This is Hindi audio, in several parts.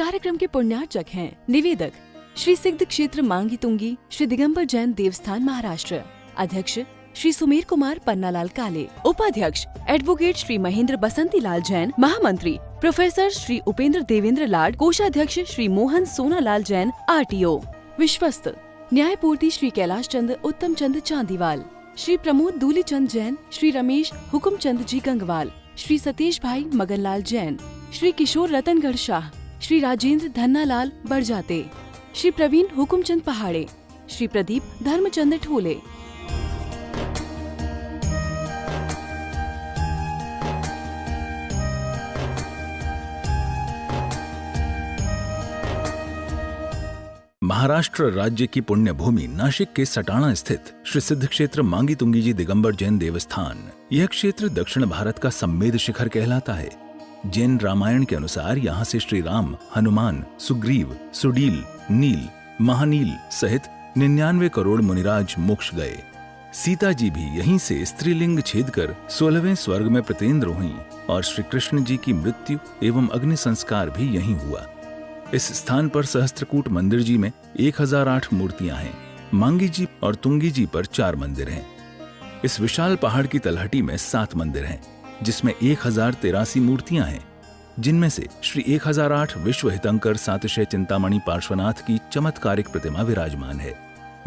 कार्यक्रम के पुण्यार्चक हैं निवेदक श्री सिद्ध क्षेत्र मांगी तुंगी श्री दिगंबर जैन देवस्थान महाराष्ट्र, अध्यक्ष श्री सुमेर कुमार पन्नालाल काले, उपाध्यक्ष एडवोकेट श्री महेंद्र बसंती लाल जैन, महामंत्री प्रोफेसर श्री उपेंद्र देवेंद्र लाड, कोषाध्यक्ष श्री मोहन सोनालाल जैन RTO, विश्वस्त न्यायपूर्ति श्री कैलाश चंद उत्तम चंद चांदीवाल, श्री प्रमोद दूलीचंद जैन, श्री रमेश हुकुमचंद जी गंगवाल, श्री सतीश भाई मगनलाल जैन, श्री किशोर रतनगढ़ शाह, श्री राजेंद्र धन्नालाल बरजाते, श्री प्रवीण हुकुमचंद पहाड़े, श्री प्रदीप धर्मचंद ठोले। महाराष्ट्र राज्य की पुण्य भूमि नाशिक के सटाणा स्थित श्री सिद्ध क्षेत्र मांगी तुंगी जी दिगंबर जैन देवस्थान, यह क्षेत्र दक्षिण भारत का सम्मेद शिखर कहलाता है। जैन रामायण के अनुसार यहाँ से श्री राम, हनुमान, सुग्रीव, सुडील, नील, महानील सहित 99 करोड़ मुनिराज मोक्ष गए। सीता जी भी यहीं से स्त्रीलिंग छेद कर 16वें स्वर्ग में प्रतेंद्र हुई और श्री कृष्ण जी की मृत्यु एवं अग्नि संस्कार भी यहीं हुआ। इस स्थान पर सहस्त्रकूट मंदिर जी में 1008 मूर्तियां हैं। मांगी जी और तुंगी जी पर 4 मंदिर हैं। इस विशाल पहाड़ की तलहटी में 7 मंदिर हैं, जिसमें 1083 मूर्तियां हैं, जिनमें से श्री 1008 विश्व हितंकर सातिशय चिंतामणि पार्श्वनाथ की चमत्कारिक प्रतिमा विराजमान है।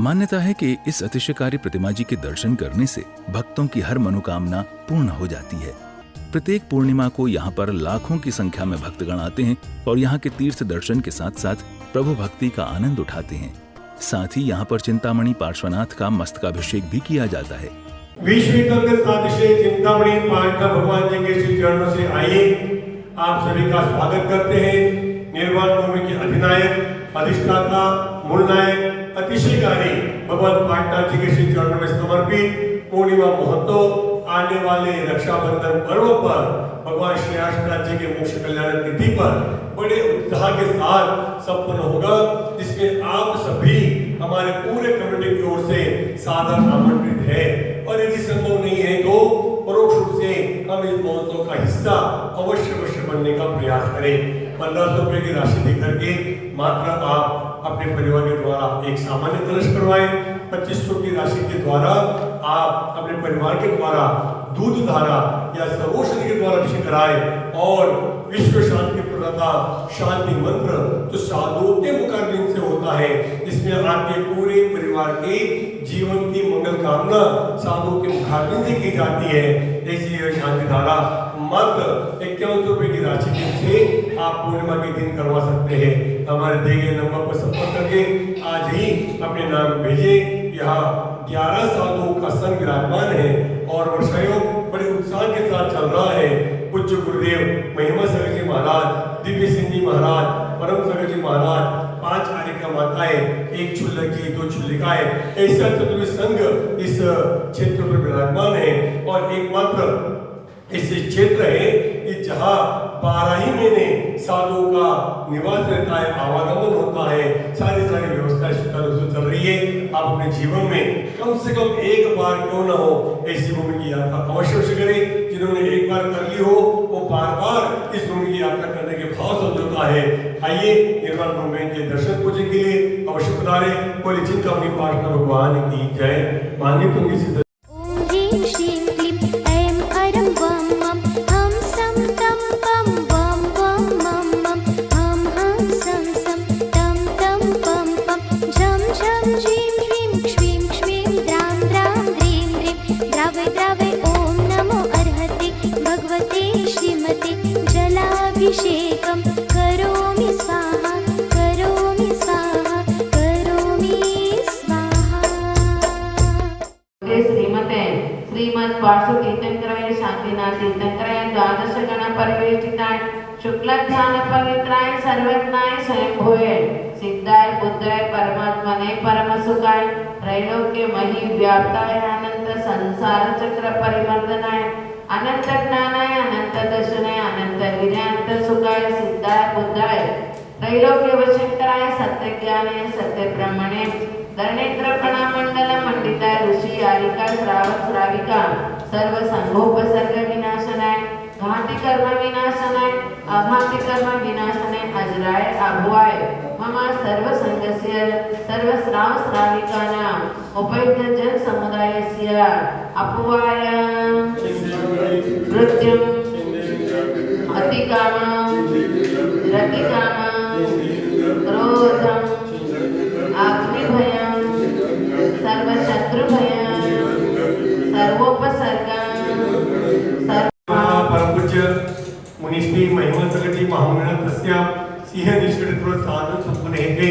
मान्यता है कि इस अतिशयकारी प्रतिमा जी के दर्शन करने से भक्तों की हर मनोकामना पूर्ण हो जाती है। प्रत्येक पूर्णिमा को यहाँ पर लाखों की संख्या में भक्तगण आते हैं और यहाँ के तीर्थ दर्शन के साथ साथ प्रभु भक्ति का आनंद उठाते हैं। साथ ही यहाँ पर चिंतामणि पार्श्वनाथ का मस्तकाभिषेक भी किया जाता है। विश्व सातिशय चिंतामणि पार्श्वनाथ भगवान जी के श्री चरणों से आइए आप सभी का स्वागत करते हैं। निर्वाण भूमि के अधिनायक, अधिष्ठाता, मूलनायक, अतिशयकारी भगवान पार्श्वनाथ जी के श्री चरणों में समर्पित पूर्णिमा महोत्सव आने वाले रक्षाबंधन पर्व पर भगवान श्री कृष्ण जी के मोक्ष कल्याण तिथि पर बड़े उत्साह के साथ संपन्न होगा, जिसमें आप सभी हमारे पूरे कमेटी की ओर से सादर आमंत्रित है। और यदि संभव नहीं है तो परोक्ष रूप से हम इस महोत्सव का हिस्सा अवश्य बनने का प्रयास करें। 1500 रुपए की राशि देकर के मात्र आप अपने परिवार के द्वारा एक सामान्य कलश करवाएं। 2500 की राशि के द्वारा आप अपने परिवार के द्वारा दूध धारा या सर्वौषधि के द्वारा अभिषेक कराएं और विश्व शांति प्रदाता शांति मंत्र जो साधुओं के मुखारबिंद से होता है, जिसमें आपके पूरे परिवार के जीवन की मंगल कामना साधुओं के मुखारबिंद से की जाती है। ऐसी यह शांति धारा मात्र 51 रुपए की राशि से आप पूर्णिमा के दिन करवा सकते हैं। हमारे दिए गए नंबर पर संपर्क करके आज ही अपने नाम भेजे। यहाँ 11 साधुओं का संघ विराजमान है और वर्षायों बड़े उत्साह के साथ चल रहा है। पूज्य गुरुदेव महिमा सागर जी महाराज, दिव्य सिंह जी महाराज, परम सागर जी महाराज, 5 आर्यिका माताएं, 1 क्षुल्लक जी, 2 क्षुल्लिकाएं, ऐसा चतुर्थ संघ इस क्षेत्र पर विराजमान है। और एकमात्र ऐसे क्षेत्र है कि जहाँ 12 ही महीने साधुओं का निवास रहता है, आवागमन होता है, सारी व्यवस्थाएं सुचारू रूप से चल रही है। आप अपने जीवन में कम से कम एक बार क्यों न हो ऐसी भूमि की यात्रा अवश्य करें। जिन्होंने एक बार कर ली हो वो बार इस भूमि की यात्रा करने के भाव समझौता है। आइए निर्वाण भूमि के दर्शन पूजन के लिए अवश्य पधारे। बोले चिंतामणि पार्श्वनाथ भगवान की जय। मांगी तुंगी से जलाभिषेकं करोमि स्वाहा, करोमि स्वाहा, करोमि स्वाहा। श्रीमते श्रीमद् पार्श्व तीर्थंकराय शांतिनाथ तीर्थंकराय द्वादश गण परिवेष्टिताय शुक्लध्यान पवित्राय सर्वज्ञाय स्वयंभुवे सिद्धाय बुद्धाय परमात्मने परम सुखाय त्रैलोक्य मही व्याप्ताय अनंत संसार चक्र परिवर्तनाय अनंत ज्ञानाय अनंत दर्शनाय अनंत विनयंत सुखाय सिद्धाय बुद्धाय त्रैलोक्य वशंकराय सत्य ज्ञानाय सत्य ब्रह्मणे धरणेन्द्र प्रणमंडल मंडिताय ऋषि आरिका श्रावक श्राविका सर्व संभोपसर्ग विनाशनाय घाटी कर्म विनाशनाय अघाति कर्म विनाशने अजराय अभवाय मम सर्वसंगस्य सर्वस्राव श्राविकानां उपयुक्त जन समुदायस्य अपवाय मृत्युम् अतिकामं रतिकामं क्रोधम् अग्निभयं सर्वशत्रुभयं सर्वोपसर्गं परम पूज्य मुनिश्री महिमा सगटी महामंडळ तस्या सिंह निष्ठित साधन संपन्न हेते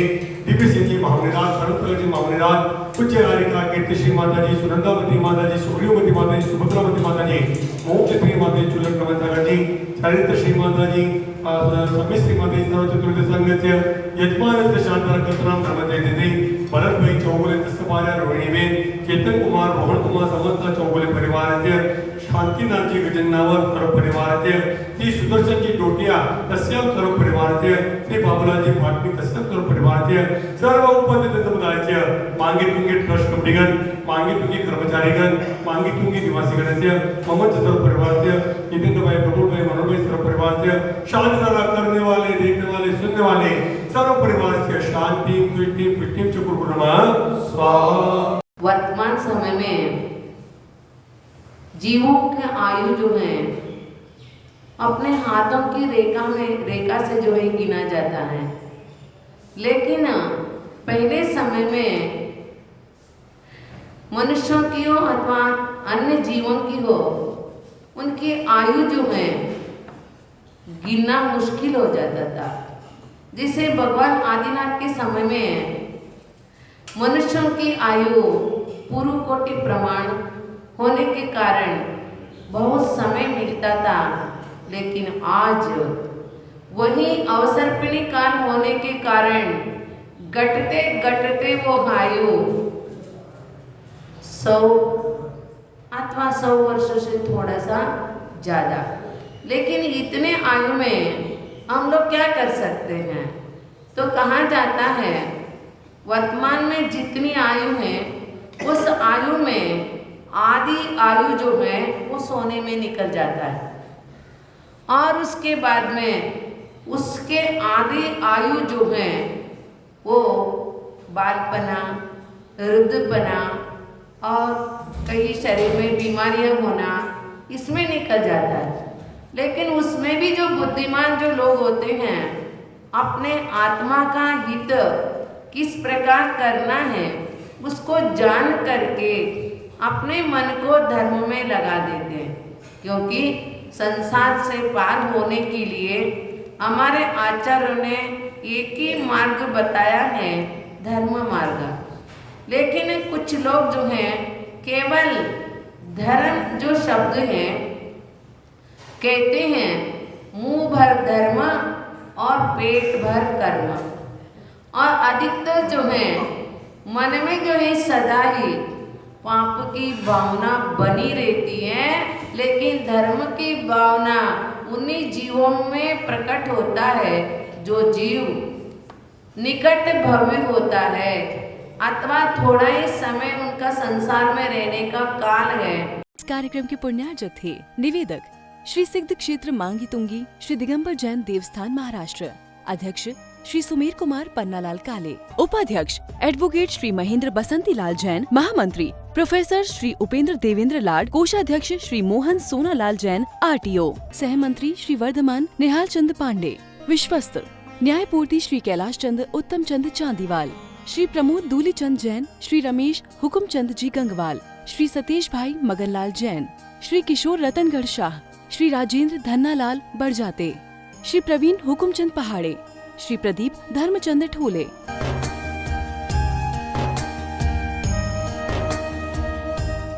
दिव्य सिद्धि महामंडळ परम सगटी महामंडळ पूज्य राधिका कीर्ति श्री माताजी सुनंदावती माताजी सूर्यवती माताजी सुभद्रावती माताजी मोक्ष श्री माताजी चुलक नमस्कारजी चरित्र श्री माताजी समी श्री माताजी सर्व चतुर्थ संघस्य यजमानस्य शांतार कतराम ब्रह्मचर्य भरत भाई चौगुले दस्तमार्या रोहिणीबेन चेतन कुमार रोहन कुमार समस्त चौगुले परिवाराचे शांतीनाथजी गजन्नावर सर्व परिवाराचे श्री सुदर्शनजी डोटिया तस्याम सर्व परिवाराचे श्री बाबूलालजी पाटणी तस्याम सर्व परिवाराचे सर्व उपस्थित समुदायाचे मांगी तुंगी ट्रस्ट कमिटीगण मांगी तुंगी कर्मचारीगण मांगी तुंगी निवासीगणस्य ममच सर्व परिवाराचे जितेंद्र भाई प्रभु भाई मनोज भाई सर्व परिवाराचे शांति करने वाले देखने वाले सुनने वाले सर्व परिवार से शांति पुष्टि चक्रुर्मा स्वाहा। वर्तमान समय में जीवों के आयु जो है अपने हाथों की रेखा से जो है गिना जाता है, लेकिन पहले समय में मनुष्यों की हो अथवा अन्य जीवों की हो उनकी आयु जो है गिनना मुश्किल हो जाता था। जिसे भगवान आदिनाथ के समय में मनुष्यों की आयु पूर्व कोटि प्रमाण होने के कारण बहुत समय मिलता था, लेकिन आज वही अवसर्पिणी काल होने के कारण घटते घटते वो आयु 100 अथवा 100 वर्षों से थोड़ा सा ज़्यादा। लेकिन इतने आयु में हम लोग क्या कर सकते हैं? तो कहा जाता है वर्तमान में जितनी आयु है उस आयु में आदि आयु जो है वो सोने में निकल जाता है, और उसके बाद में उसके आदि आयु जो है वो बालपना, वृद्धपना और कई शरीर में बीमारियां होना इसमें निकल जाता है। लेकिन उसमें भी जो बुद्धिमान जो लोग होते हैं अपने आत्मा का हित किस प्रकार करना है उसको जान करके अपने मन को धर्म में लगा देते हैं, क्योंकि संसार से पार होने के लिए हमारे आचार्यों ने एक ही मार्ग बताया है, धर्म मार्ग। लेकिन कुछ लोग जो हैं केवल धर्म जो शब्द है कहते हैं मुंह भर धर्म और पेट भर कर्म, और अधिकतर जो है मन में जो है सदा ही पाप की भावना बनी रहती है, लेकिन धर्म की भावना उन्हीं जीवों में प्रकट होता है जो जीव निकट भव्य होता है अथवा थोड़ा ही समय उनका संसार में रहने का काल है। इस कार्यक्रम के पुण्यार्जक थे निवेदक श्री सिद्ध क्षेत्र मांगी तुंगी श्री दिगंबर जैन देवस्थान महाराष्ट्र, अध्यक्ष श्री सुमेर कुमार पन्नालाल काले, उपाध्यक्ष एडवोकेट श्री महेंद्र बसंती लाल जैन, महामंत्री प्रोफेसर श्री उपेंद्र देवेंद्र लाड, कोषाध्यक्ष श्री मोहन सोनालाल जैन RTO, सहमंत्री श्री वर्धमान निहाल चंद पांडे, विश्वस्त न्यायपूर्ति श्री कैलाश चंद उत्तम चंद चांदीवाल, श्री प्रमोद दूली चंद जैन, श्री रमेश हुकुम चंद जी गंगवाल, श्री सतीश भाई मगनलाल जैन, श्री किशोर रतनगढ़ शाह, श्री राजेंद्र धन्नालाल बड़जाते, श्री प्रवीण हुकुमचंद पहाड़े, श्री प्रदीप धर्मचंद ठोले।